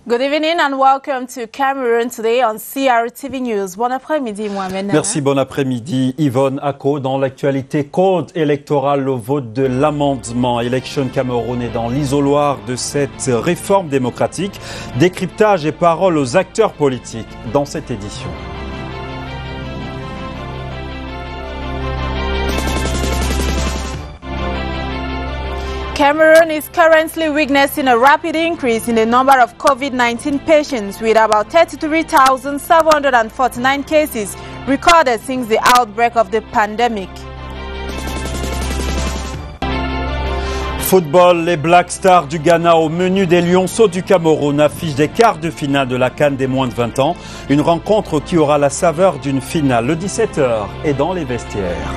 Good evening and welcome to Cameroon today on CRTV News. Bon après-midi, Mohamed. Merci, bon après-midi. Yvonne Ako, dans l'actualité, code électoral au vote de l'amendement. Election Cameroun est dans l'isoloir de cette réforme démocratique. Décryptage et parole aux acteurs politiques dans cette édition. Cameroon is currently witnessing a rapid increase in the number of COVID-19 patients, with about 33,749 cases recorded since the outbreak of the pandemic. Football, les Black Stars du Ghana au menu des Lionceaux du Cameroun affichent des quarts de finale de la CAN des moins de 20 ans. Une rencontre qui aura la saveur d'une finale le 17h et dans les vestiaires.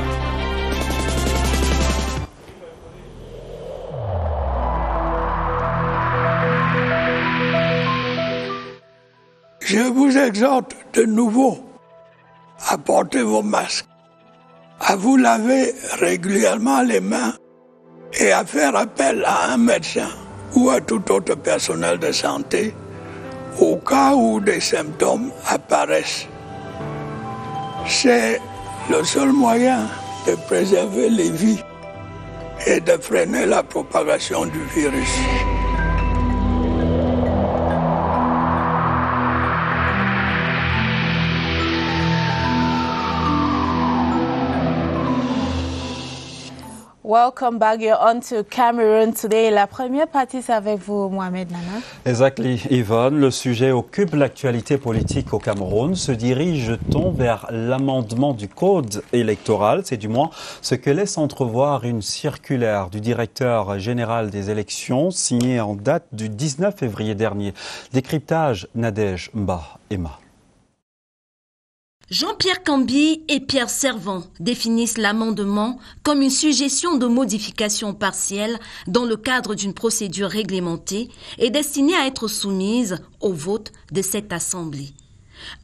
Je vous exhorte de nouveau à porter vos masques, à vous laver régulièrement les mains et à faire appel à un médecin ou à tout autre personnel de santé au cas où des symptômes apparaissent. C'est le seul moyen de préserver les vies et de freiner la propagation du virus. Welcome back. You're on to Cameroon today. La première partie, c'est avec vous, Mohamed Nana. Exactly, Yvonne. Le sujet occupe l'actualité politique au Cameroun. Se dirige-t-on vers l'amendement du code électoral? C'est du moins ce que laisse entrevoir une circulaire du directeur général des élections signée en date du 19 février dernier. Décryptage, Nadège Mba-Emma. Jean-Pierre Cambi et Pierre Servant définissent l'amendement comme une suggestion de modification partielle dans le cadre d'une procédure réglementée et destinée à être soumise au vote de cette Assemblée.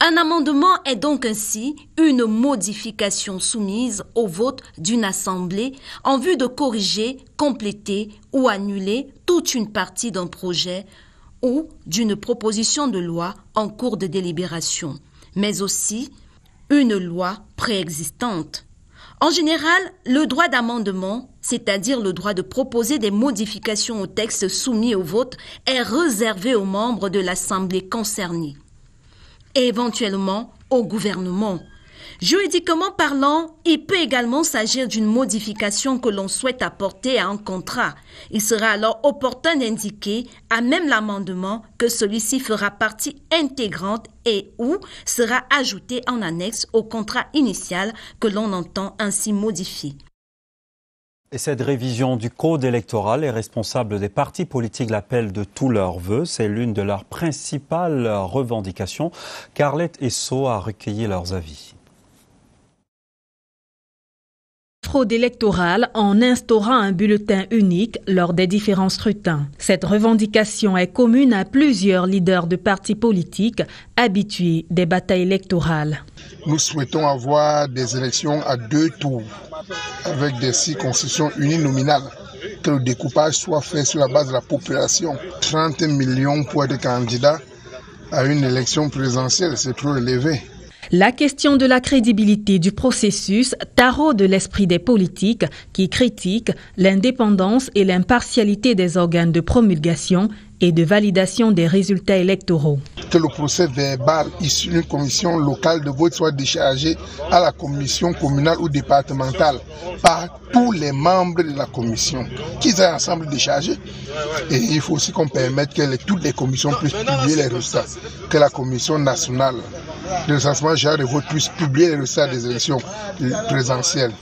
Un amendement est donc ainsi une modification soumise au vote d'une Assemblée en vue de corriger, compléter ou annuler toute une partie d'un projet ou d'une proposition de loi en cours de délibération, mais aussi une loi préexistante. En général, le droit d'amendement, c'est-à-dire le droit de proposer des modifications au texte soumis au vote, est réservé aux membres de l'Assemblée concernée et éventuellement au gouvernement. Juridiquement parlant, il peut également s'agir d'une modification que l'on souhaite apporter à un contrat. Il sera alors opportun d'indiquer à même l'amendement que celui-ci fera partie intégrante et ou sera ajouté en annexe au contrat initial que l'on entend ainsi modifier. Et cette révision du code électoral, les responsables des partis politiques l'appellent de tous leurs vœux. C'est l'une de leurs principales revendications. Carlette Esso a recueilli leurs avis. Fraude électorale en instaurant un bulletin unique lors des différents scrutins. Cette revendication est commune à plusieurs leaders de partis politiques habitués des batailles électorales. Nous souhaitons avoir des élections à 2 tours avec des circonscriptions uninominales. Que le découpage soit fait sur la base de la population. 30 millions pour être candidat à une élection présidentielle, c'est trop élevé. La question de la crédibilité du processus taraude l'esprit des politiques qui critiquent l'indépendance et l'impartialité des organes de promulgation et de validation des résultats électoraux. Que le procès verbal issu d'une commission locale de vote soit déchargé à la commission communale ou départementale par tous les membres de la commission, qu'ils aient ensemble déchargé. Et il faut aussi qu'on permette que toutes les commissions puissent publier les résultats, que la commission nationale de recensement général de vote puisse publier les résultats des élections présidentielles.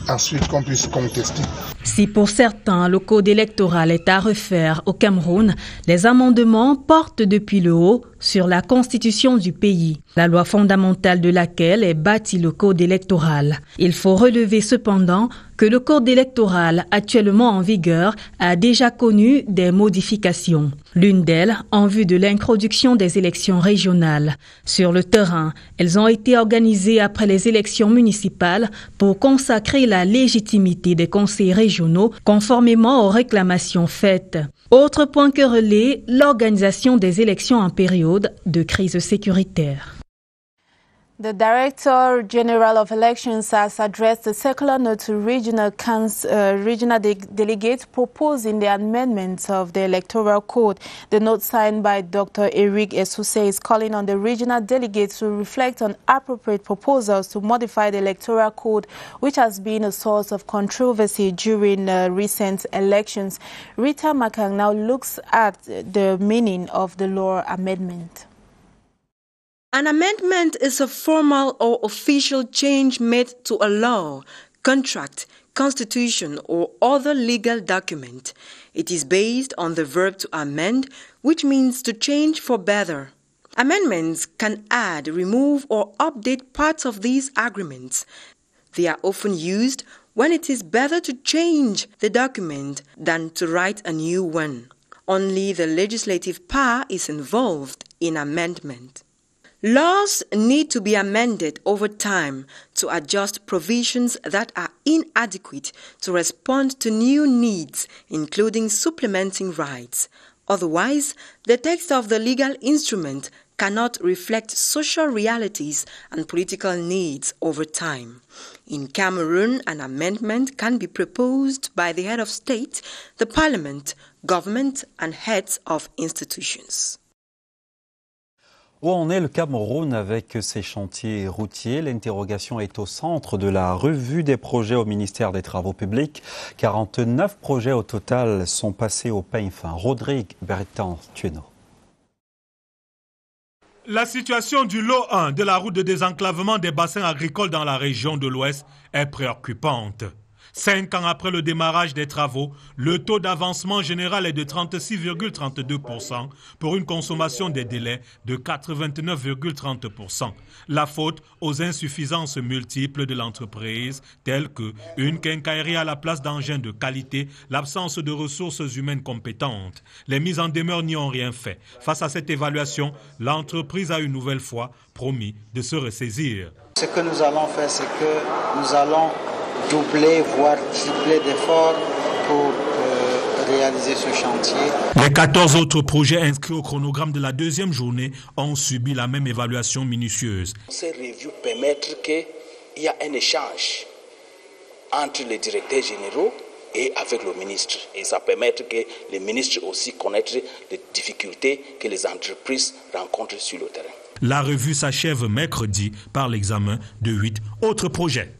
Ensuite, qu'on puisse contester. Si pour certains, le code électoral est à refaire au Cameroun, les amendements portent depuis le haut sur la constitution du pays, la loi fondamentale de laquelle est bâti le code électoral. Il faut relever cependant que le code électoral actuellement en vigueur a déjà connu des modifications. L'une d'elles en vue de l'introduction des élections régionales. Sur le terrain, elles ont été organisées après les élections municipales pour consacrer la légitimité des conseils régionaux conformément aux réclamations faites. Autre point querellé, l'organisation des élections en période de crise sécuritaire. The Director General of Elections has addressed a circular note to regional delegates proposing the amendment of the Electoral Code. The note signed by Dr. Eric Esuse is calling on the regional delegates to reflect on appropriate proposals to modify the Electoral Code, which has been a source of controversy during recent elections. Rita Makang now looks at the meaning of the law amendment. An amendment is a formal or official change made to a law, contract, constitution, or other legal document. It is based on the verb to amend, which means to change for better. Amendments can add, remove, or update parts of these agreements. They are often used when it is better to change the document than to write a new one. Only the legislative power is involved in amendment. Laws need to be amended over time to adjust provisions that are inadequate to respond to new needs, including supplementing rights. Otherwise, the text of the legal instrument cannot reflect social realities and political needs over time. In Cameroon, an amendment can be proposed by the head of state, the parliament, government, and heads of institutions. Où en est le Cameroun avec ses chantiers routiers? L'interrogation est au centre de la revue des projets au ministère des Travaux publics. 49 projets au total sont passés au peigne fin. Rodrigue Bertrand-Tueno. La situation du lot 1 de la route de désenclavement des bassins agricoles dans la région de l'Ouest est préoccupante. 5 ans après le démarrage des travaux, le taux d'avancement général est de 36,32% pour une consommation des délais de 89,30%. La faute aux insuffisances multiples de l'entreprise, telles que une quincaillerie à la place d'engins de qualité, l'absence de ressources humaines compétentes. Les mises en demeure n'y ont rien fait. Face à cette évaluation, l'entreprise a une nouvelle fois promis de se ressaisir. Ce que nous allons faire, c'est que nous allons doubler, voire tripler d'efforts pour réaliser ce chantier. Les 14 autres projets inscrits au chronogramme de la deuxième journée ont subi la même évaluation minutieuse. Ces reviews permettent qu'il y ait un échange entre les directeurs généraux et avec le ministre. Et ça permet que les ministres aussi connaissent les difficultés que les entreprises rencontrent sur le terrain. La revue s'achève mercredi par l'examen de 8 autres projets.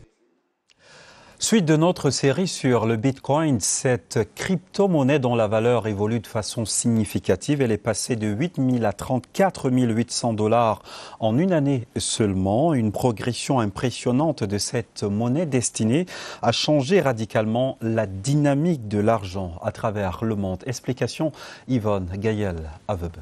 Suite de notre série sur le Bitcoin, cette crypto-monnaie dont la valeur évolue de façon significative, elle est passée de 8 000 à 34 800 $ en une année seulement. Une progression impressionnante de cette monnaie destinée à changer radicalement la dynamique de l'argent à travers le monde. Explication Yvonne Gaël-Avebe.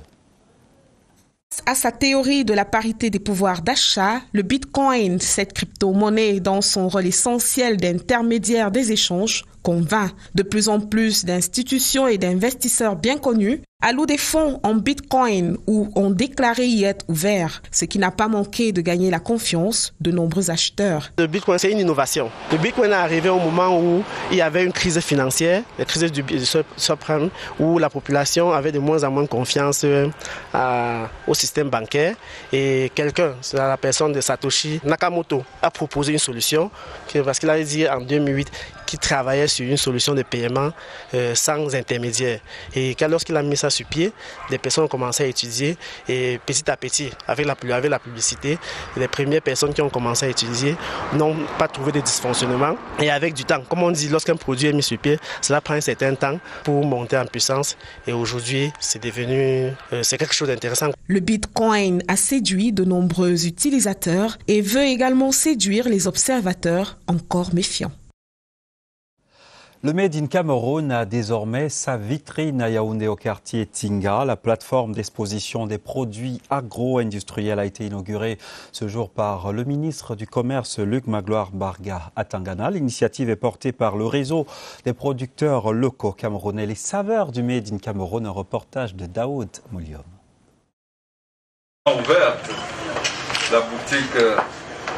À sa théorie de la parité des pouvoirs d'achat, le Bitcoin, cette crypto-monnaie dans son rôle essentiel d'intermédiaire des échanges, convainc de plus en plus d'institutions et d'investisseurs bien connus à louer des fonds en Bitcoin ou ont déclaré y être ouverts, ce qui n'a pas manqué de gagner la confiance de nombreux acheteurs. Le Bitcoin, c'est une innovation. Le Bitcoin est arrivé au moment où il y avait une crise financière, la crise du subprime, où la population avait de moins en moins confiance au système bancaire. Et quelqu'un, c'est la personne de Satoshi Nakamoto, a proposé une solution, parce qu'il a dit en 2008 qu'il travaillait sur une solution de paiement sans intermédiaire. Et lorsqu'il a mis ça sur pied, des personnes ont commencé à étudier et petit à petit, avec la publicité, les premières personnes qui ont commencé à utiliser n'ont pas trouvé de dysfonctionnement. Et avec du temps, comme on dit, lorsqu'un produit est mis sur pied, cela prend un certain temps pour monter en puissance. Et aujourd'hui, c'est quelque chose d'intéressant. Le Bitcoin a séduit de nombreux utilisateurs et veut également séduire les observateurs encore méfiants. Le Made in Cameroun a désormais sa vitrine à Yaoundé au quartier Tinga. La plateforme d'exposition des produits agro-industriels a été inaugurée ce jour par le ministre du Commerce Luc Magloire Barga à Tangana. L'initiative est portée par le réseau des producteurs locaux camerounais. Les saveurs du Made in Cameroun, un reportage de Daoud Mouliom. Ouverte la boutique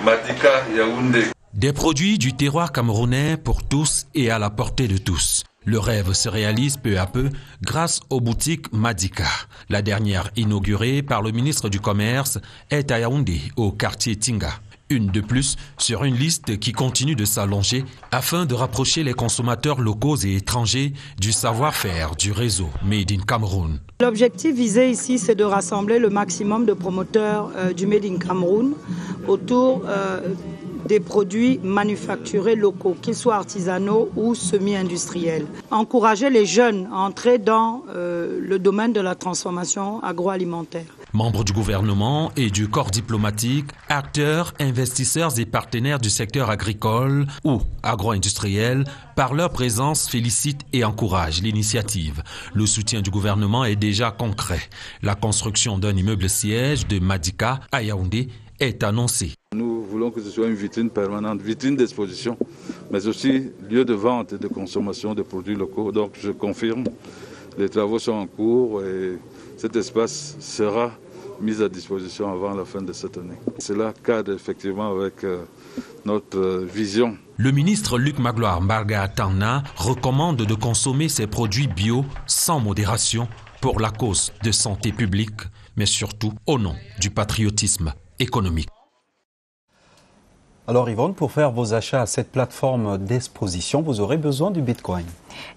Madika Yaoundé. Des produits du terroir camerounais pour tous et à la portée de tous. Le rêve se réalise peu à peu grâce aux boutiques Madika. La dernière, inaugurée par le ministre du Commerce, est à Yaoundé, au quartier Tinga. Une de plus sur une liste qui continue de s'allonger afin de rapprocher les consommateurs locaux et étrangers du savoir-faire du réseau Made in Cameroun. L'objectif visé ici, c'est de rassembler le maximum de promoteurs du Made in Cameroun autour des produits manufacturés locaux, qu'ils soient artisanaux ou semi-industriels. Encourager les jeunes à entrer dans le domaine de la transformation agroalimentaire. Membres du gouvernement et du corps diplomatique, acteurs, investisseurs et partenaires du secteur agricole ou agro-industriel, par leur présence, félicitent et encouragent l'initiative. Le soutien du gouvernement est déjà concret. La construction d'un immeuble siège de Madika à Yaoundé est annoncée. Nous voulons que ce soit une vitrine permanente, vitrine d'exposition, mais aussi lieu de vente et de consommation de produits locaux. Donc je confirme, les travaux sont en cours et cet espace sera mis à disposition avant la fin de cette année. Cela cadre effectivement avec notre vision. Le ministre Luc Magloire Barga Tangana recommande de consommer ces produits bio sans modération pour la cause de santé publique, mais surtout au nom du patriotisme économique. Alors Yvonne, pour faire vos achats à cette plateforme d'exposition, vous aurez besoin du Bitcoin.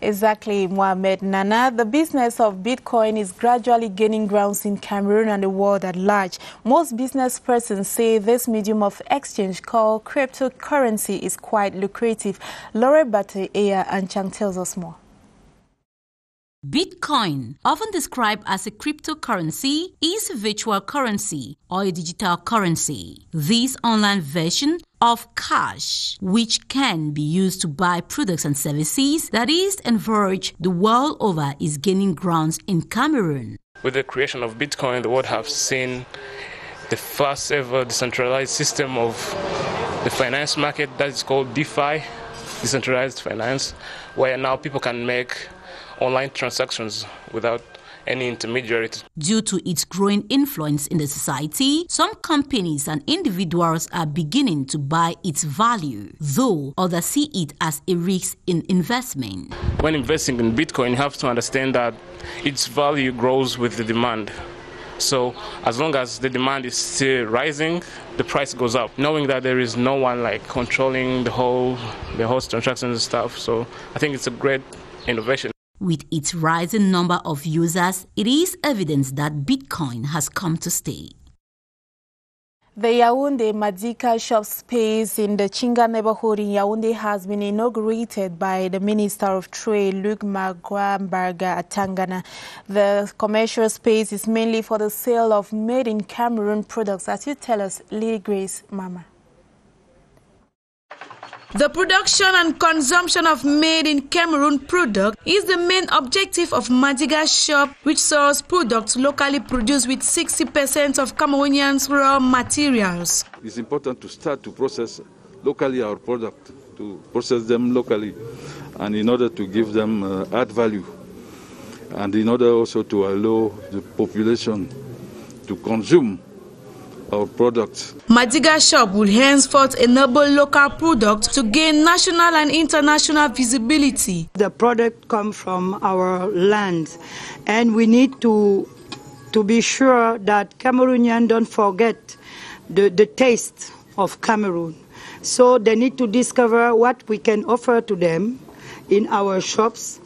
Exactly, Mohamed Nana. The business of Bitcoin is gradually gaining grounds in Cameroon and the world at large. Most business persons say this medium of exchange called cryptocurrency is quite lucrative. Laura Bate-Eya Anchang tells us more. Bitcoin, often described as a cryptocurrency, is a virtual currency or a digital currency. This online version of cash, which can be used to buy products and services that is encouraged the world over, is gaining grounds in Cameroon. With the creation of Bitcoin, the world has seen the first ever decentralized system of the finance market that is called DeFi, decentralized finance, where now people can make online transactions without any intermediaries. Due to its growing influence in the society, some companies and individuals are beginning to buy its value, though others see it as a risk in investment. When investing in Bitcoin, you have to understand that its value grows with the demand. So as long as the demand is still rising, the price goes up, knowing that there is no one like controlling the whole transactions and stuff. So I think it's a great innovation. With its rising number of users, it is evidence that Bitcoin has come to stay. The Yaoundé Madika shop space in the Chinga neighborhood in Yaoundé has been inaugurated by the Minister of Trade, Luc Magloire Barga at Tangana. The commercial space is mainly for the sale of Made in Cameroon products, as you tell us, Lily Grace Mama. The production and consumption of Made in Cameroon product is the main objective of Madika shop, which sells products locally produced with 60% of Cameroonians' raw materials. It's important to start to process locally our product, to process them locally, and in order to give them add value, and in order also to allow the population to consume our products. Madika shop will henceforth enable local products to gain national and international visibility. The product comes from our land, and we need to be sure that Cameroonians don't forget the taste of Cameroon. So they need to discover what we can offer to them in our shops.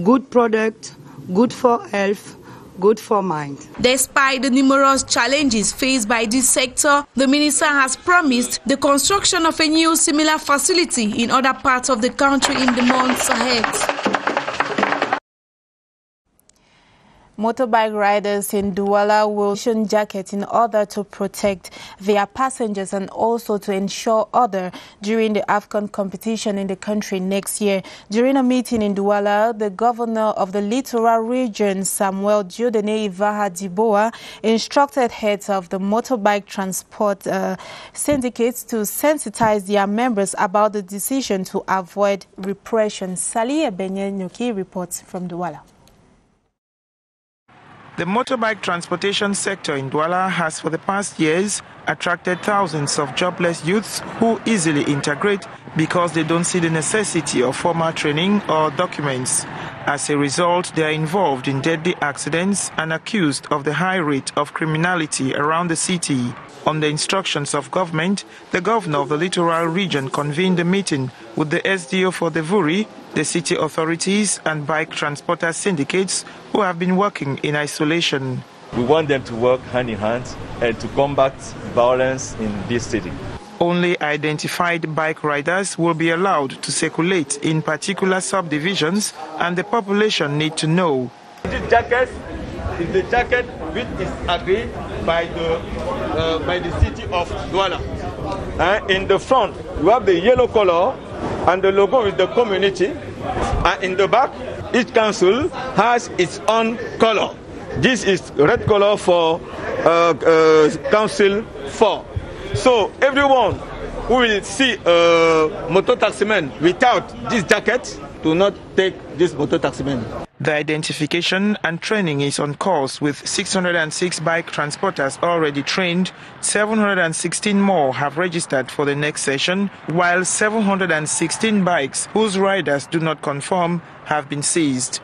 Good product, good for health, good for mind. Despite the numerous challenges faced by this sector, the minister has promised the construction of a new similar facility in other parts of the country in the months ahead. Motorbike riders in Douala will wear jackets in order to protect their passengers and also to ensure order during the AFCON competition in the country next year. During a meeting in Douala, the governor of the Littoral region, Samuel Dieudonné Ivaha Diboa, instructed heads of the motorbike transport syndicates to sensitize their members about the decision to avoid repression. Sali Ebenye-Nyoki reports from Douala. The motorbike transportation sector in Douala has for the past years attracted thousands of jobless youths who easily integrate because they don't see the necessity of formal training or documents. As a result, they are involved in deadly accidents and accused of the high rate of criminality around the city. On the instructions of government, the governor of the Littoral region convened a meeting with the SDO for the Vuri, the city authorities and bike transporter syndicates who have been working in isolation. We want them to work hand in hand and to combat violence in this city. Only identified bike riders will be allowed to circulate in particular subdivisions, and the population need to know. This jacket is the jacket which is agreed by the city of Douala. In the front, you have the yellow color and the logo is the community. And in the back, each council has its own color. This is red color for Council 4. So everyone who will see a motor taximan without this jacket do not take this motor taximan. The identification and training is on course with 606 bike transporters already trained. 716 more have registered for the next session, while 716 bikes whose riders do not conform have been seized.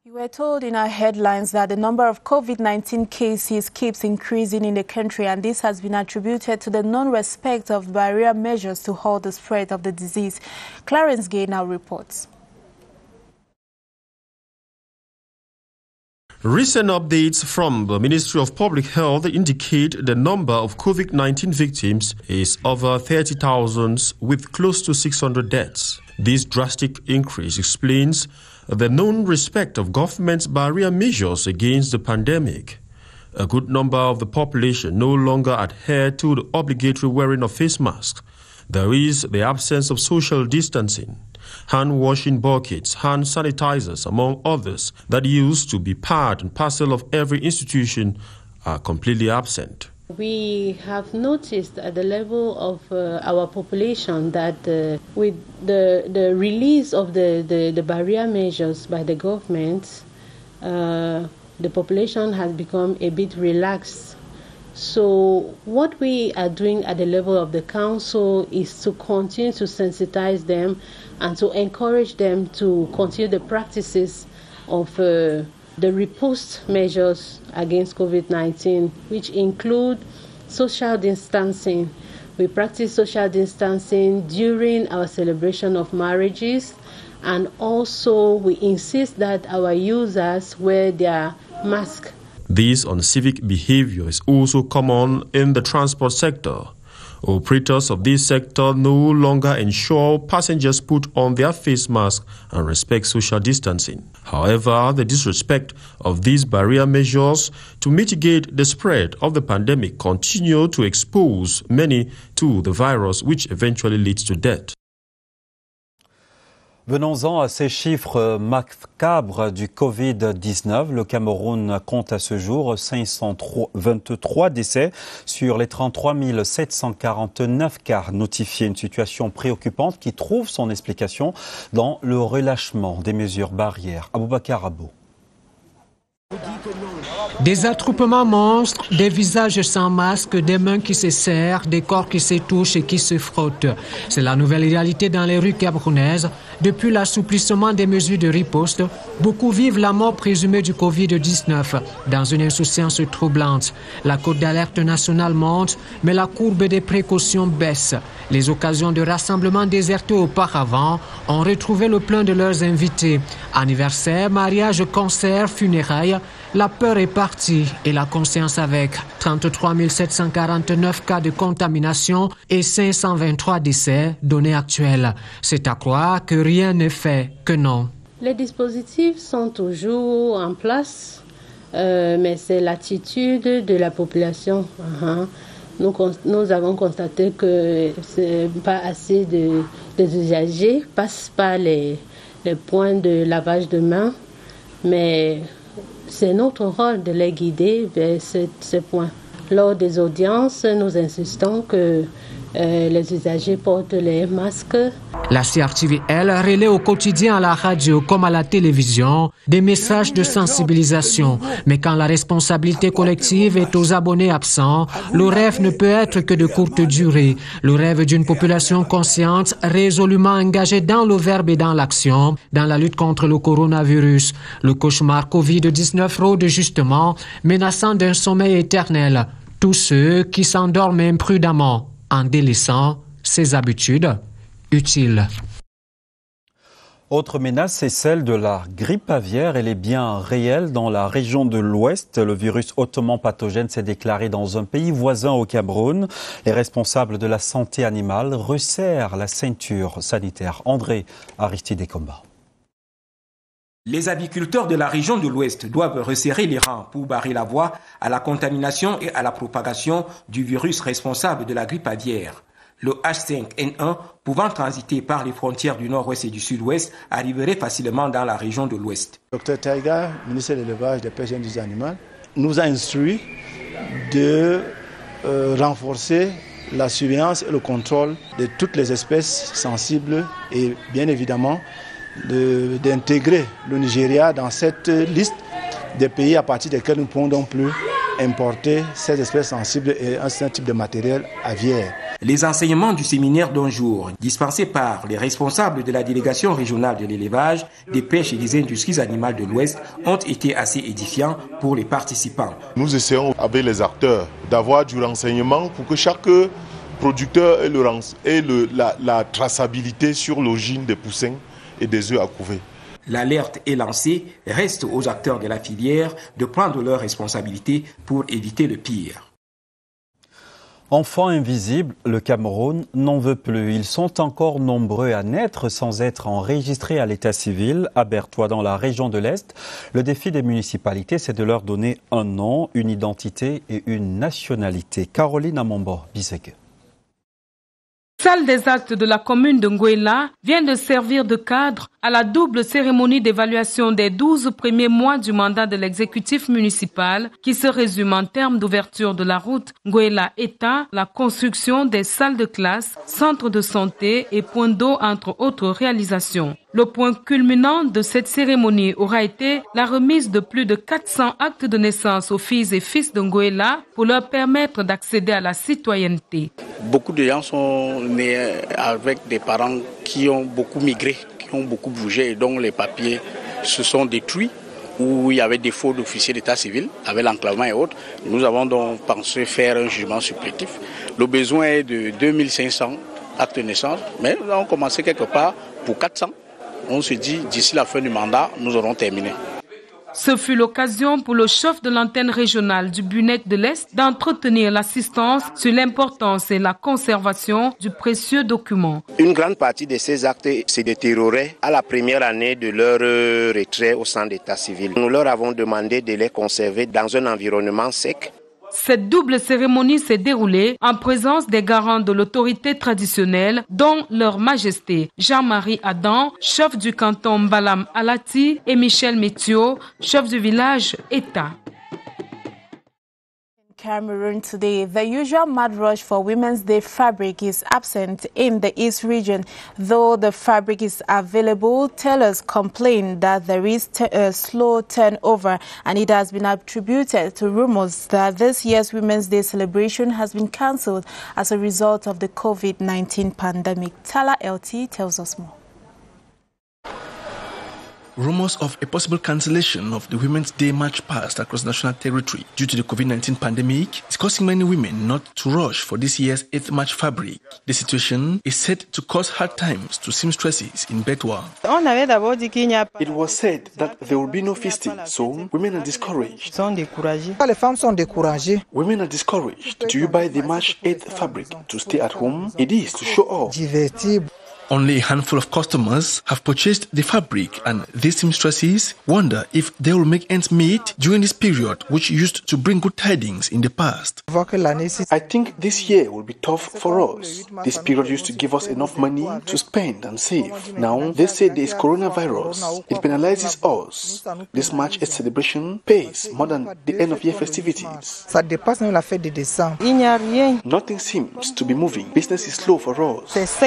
We're told in our headlines that the number of COVID-19 cases keeps increasing in the country, and this has been attributed to the non-respect of barrier measures to halt the spread of the disease. Clarence Gay now reports. Recent updates from the Ministry of Public Health indicate the number of COVID-19 victims is over 30,000 with close to 600 deaths. This drastic increase explains the non-respect of government's barrier measures against the pandemic. A good number of the population no longer adhere to the obligatory wearing of face masks. There is the absence of social distancing. Hand-washing buckets, hand sanitizers, among others, that used to be part and parcel of every institution are completely absent. We have noticed at the level of our population that with the release of the barrier measures by the government, the population has become a bit relaxed. So what we are doing at the level of the council is to continue to sensitize them and to encourage them to continue the practices of the riposte measures against COVID-19, which include social distancing. We practice social distancing during our celebration of marriages, and also we insist that our users wear their mask. This uncivic behavior is also common in the transport sector. Operators of this sector no longer ensure passengers put on their face masks and respect social distancing. However, the disrespect of these barrier measures to mitigate the spread of the pandemic continue to expose many to the virus, which eventually leads to death. Venons-en à ces chiffres macabres du Covid-19. Le Cameroun compte à ce jour 523 décès sur les 33 749 cas notifiés. Une situation préoccupante qui trouve son explication dans le relâchement des mesures barrières. Aboubakar Abou. Des attroupements monstres, des visages sans masque, des mains qui se serrent, des corps qui se touchent et qui se frottent. C'est la nouvelle réalité dans les rues camerounaises. Depuis l'assouplissement des mesures de riposte, beaucoup vivent la mort présumée du Covid-19 dans une insouciance troublante. La cote d'alerte nationale monte, mais la courbe des précautions baisse. Les occasions de rassemblement désertées auparavant ont retrouvé le plein de leurs invités. Anniversaire, mariage, concert, funérailles, la peur est partie et la conscience avec. 33 749 cas de contamination et 523 décès, données actuelles. C'est à croire que rien n'est fait, que non. Les dispositifs sont toujours en place, mais c'est l'attitude de la population. Nous avons constaté que c'est pas assez de usagers passent par les points de lavage de mains, mais c'est notre rôle de les guider vers ces points. Lors des audiences, nous insistons que les usagers portent les masques. La CRTV, elle, relaie au quotidien à la radio comme à la télévision des messages de sensibilisation. Mais quand la responsabilité collective est aux abonnés absents, le rêve ne peut être que de courte durée. Le rêve d'une population consciente, résolument engagée dans le verbe et dans l'action, dans la lutte contre le coronavirus. Le cauchemar Covid-19 rôde justement, menaçant d'un sommeil éternel tous ceux qui s'endorment imprudemment en délaissant ses habitudes utiles. Autre menace, c'est celle de la grippe aviaire. Elle est bien réelle dans la région de l'Ouest. Le virus hautement pathogène s'est déclaré dans un pays voisin au Cameroun. Les responsables de la santé animale resserrent la ceinture sanitaire. André Aristide Combat. Les aviculteurs de la région de l'Ouest doivent resserrer les rangs pour barrer la voie à la contamination et à la propagation du virus responsable de la grippe aviaire. Le H5N1, pouvant transiter par les frontières du nord-ouest et du sud-ouest, arriverait facilement dans la région de l'Ouest. Dr Taiga, ministre de l'élevage, des pêches et des animaux, nous a instruit de renforcer la surveillance et le contrôle de toutes les espèces sensibles et bien évidemment d'intégrer le Nigeria dans cette liste des pays à partir desquels nous ne pouvons donc plus importer ces espèces sensibles et un certain type de matériel aviaire. Les enseignements du séminaire d'un jour, dispensés par les responsables de la délégation régionale de l'élevage, des pêches et des industries animales de l'Ouest, ont été assez édifiants pour les participants. Nous essayons avec les acteurs d'avoir du renseignement pour que chaque producteur ait la traçabilité sur l'origine des poussins et des œufs à couver. L'alerte est lancée, reste aux acteurs de la filière de prendre leurs responsabilités pour éviter le pire. Enfants invisibles, le Cameroun n'en veut plus. Ils sont encore nombreux à naître sans être enregistrés à l'état civil. À Bertois, dans la région de l'Est, le défi des municipalités, c'est de leur donner un nom, une identité et une nationalité. Caroline Amombo, Biseke. Salle des actes de la commune de Ngouela vient de servir de cadre à la double cérémonie d'évaluation des 12 premiers mois du mandat de l'exécutif municipal qui se résume en termes d'ouverture de la route Ngouela-État, la construction des salles de classe, centres de santé et points d'eau entre autres réalisations. Le point culminant de cette cérémonie aura été la remise de plus de 400 actes de naissance aux filles et fils de Ngouela pour leur permettre d'accéder à la citoyenneté. Beaucoup de gens sont nés avec des parents qui ont beaucoup migré, qui ont beaucoup bougé et dont les papiers se sont détruits, où il y avait des faux d'officiers d'état civil, avec l'enclavement et autres. Nous avons donc pensé faire un jugement supplétif. Le besoin est de 2500 actes de naissance, mais nous avons commencé quelque part pour 400. On se dit, d'ici la fin du mandat, nous aurons terminé. Ce fut l'occasion pour le chef de l'antenne régionale du Bunec de l'Est d'entretenir l'assistance sur l'importance et la conservation du précieux document. Une grande partie de ces actes se détérioraient à la première année de leur retrait au centre d'état civil. Nous leur avons demandé de les conserver dans un environnement sec. Cette double cérémonie s'est déroulée en présence des garants de l'autorité traditionnelle, dont Leur Majesté Jean-Marie Adam, chef du canton Balam Alati, et Michel Métio, chef du village État. Cameroon today, the usual mad rush for Women's Day fabric is absent in the East region. Though the fabric is available, tailors complain that there is a slow turnover, and it has been attributed to rumors that this year's Women's Day celebration has been cancelled as a result of the COVID-19 pandemic. Tala LT tells us more. Rumors of a possible cancellation of the Women's Day march past across national territory due to the COVID-19 pandemic is causing many women not to rush for this year's 8th March fabric. The situation is set to cause hard times to seamstresses in Bertois. It was said that there will be no feasting, so women are discouraged. Women are discouraged. Do you buy the March 8th fabric to stay at home? It is to show off. Only a handful of customers have purchased the fabric, and these seamstresses wonder if they will make ends meet during this period, which used to bring good tidings in the past. I think this year will be tough for us. This period used to give us enough money to spend and save. Now, they say there is coronavirus. It penalizes us. This March 8th celebration pays more than the end of year festivities. Nothing seems to be moving. Business is slow for us.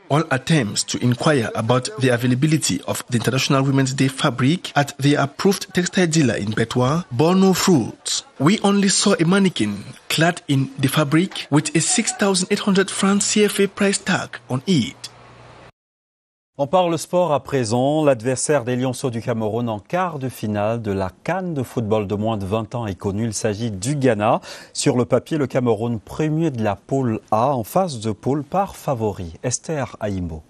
All attempts to inquire about the availability of the International Women's Day fabric at the approved textile dealer in Betwa bore no fruit. We only saw a mannequin clad in the fabric with a 6,800 francs CFA price tag on it. On parle sport à présent. L'adversaire des Lionceaux du Cameroun en quart de finale de la CAN de football de moins de 20 ans est connu. Il s'agit du Ghana. Sur le papier, le Cameroun premier de la poule A en phase de poule par favori. Esther Aïmbo.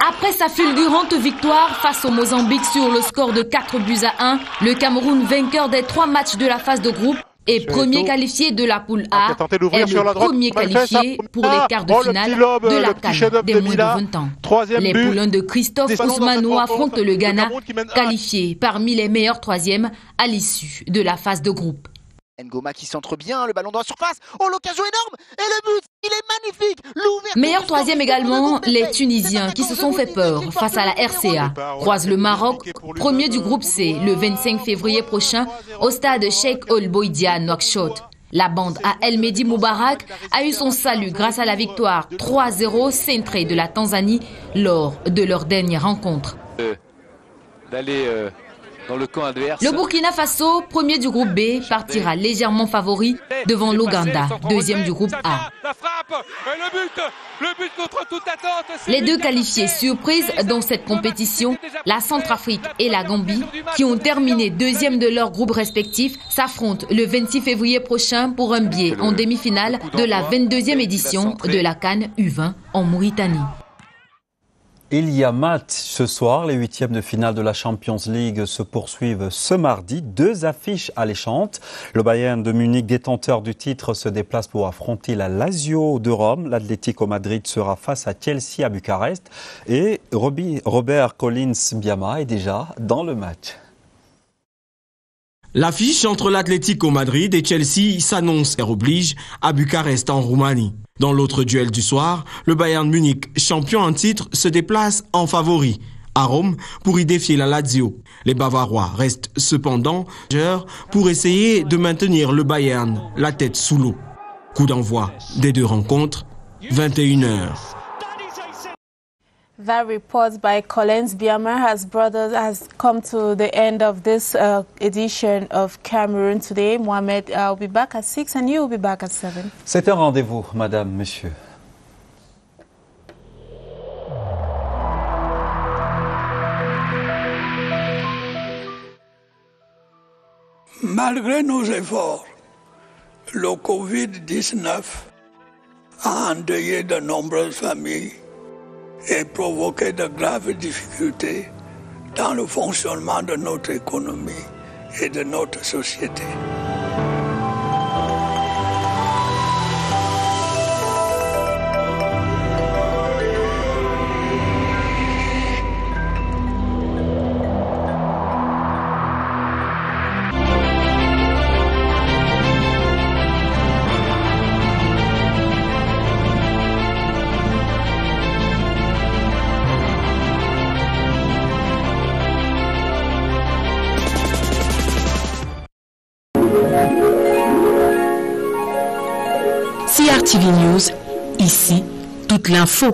Après sa fulgurante victoire face au Mozambique sur le score de 4-1, le Cameroun, vainqueur des 3 matchs de la phase de groupe, et premier qualifié de la poule A, est le premier qualifié pour les quarts de finale de la CAN des moins de 20 ans. Les poulains de Christophe Ousmano affrontent le Ghana, qualifié parmi les meilleurs troisièmes à l'issue de la phase de groupe. Ngoma qui centre bien, le ballon dans la surface. Oh, l'occasion énorme! Et le but, il est magnifique! Meilleur troisième également, les Tunisiens qui se sont fait peur face à la RCA. Croisent le Maroc, premier du groupe C, le 25 février prochain au stade Cheikh Ould Bouidia Nouakchott. La bande à El Mehdi Moubarak a eu son salut grâce à la victoire 3-0 cintrée de la Tanzanie lors de leur dernière rencontre. Dans le camp adverse. Le Burkina Faso, premier du groupe B, partira légèrement favori devant l'Ouganda, deuxième du groupe A. Le but contre toute attente. Les deux qualifiés surprises dans cette compétition, la Centrafrique et la Gambie, qui ont terminé deuxième de leur groupe respectif, s'affrontent le 26 février prochain pour un billet en demi-finale de la 22e édition de la CAN U20 en Mauritanie. Il y a match ce soir. Les 8e de finale de la Champions League se poursuivent ce mardi. 2 affiches alléchantes. Le Bayern de Munich, détenteur du titre, se déplace pour affronter la Lazio de Rome. L'Atlético Madrid sera face à Chelsea à Bucarest. Et Robert Collins Biama est déjà dans le match. L'affiche entre l'Atlético Madrid et Chelsea s'annonce et oblige à Bucarest en Roumanie. Dans l'autre duel du soir, le Bayern Munich, champion en titre, se déplace en favori à Rome pour y défier la Lazio. Les Bavarois restent cependant pour essayer de maintenir le Bayern la tête sous l'eau. Coup d'envoi des deux rencontres, 21h. That report by Collins Biama has come to the end of this edition of Cameroon Today. Mohamed, I'll be back at 6 and you'll be back at 7. C'est un rendez-vous, madame, monsieur. Malgré nos efforts, le Covid-19 a endeuillé de nombreuses familles et provoqué de graves difficultés dans le fonctionnement de notre économie et de notre société. CRTV News, ici, toute l'info.